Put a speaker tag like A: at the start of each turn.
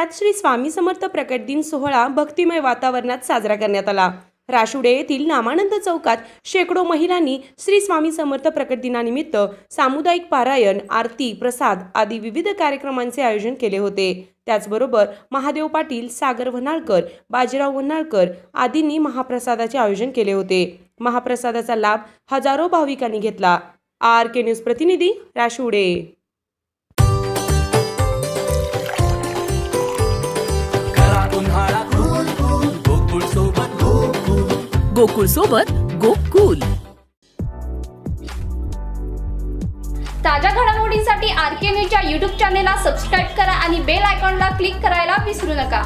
A: शहरात श्री स्वामी समर्थ प्रकट दिन सोहळा भक्तिमय वातावरणात साजरा करण्यात आला। राशुडे येथील नामानंद चौकात शेकडो महिलांनी श्री स्वामी समर्थ प्रकट दिनानिमित्त सामुदायिक पारायण, आरती, प्रसाद आदी विविध कार्यक्रमांचे आयोजन केले होते। त्याचबरोबर महादेव पाटील, सागर वन्हाळकर, बाजीराव वन्हाळकर आदींनी महाप्रसादाचे आयोजन केले होते। महाप्रसादाचा लाभ हजारो भाविकांनी घेतला। RK न्यूज प्रतिनिधी राशुडे।
B: गोकुळ सोबत गोकुल।
C: ताज्या घडामोडींसाठी RK न्यूजच्या YouTube चॅनेलला सबस्क्राइब करा आणि बेल आयकॉनला क्लिक करायला विसरू नका।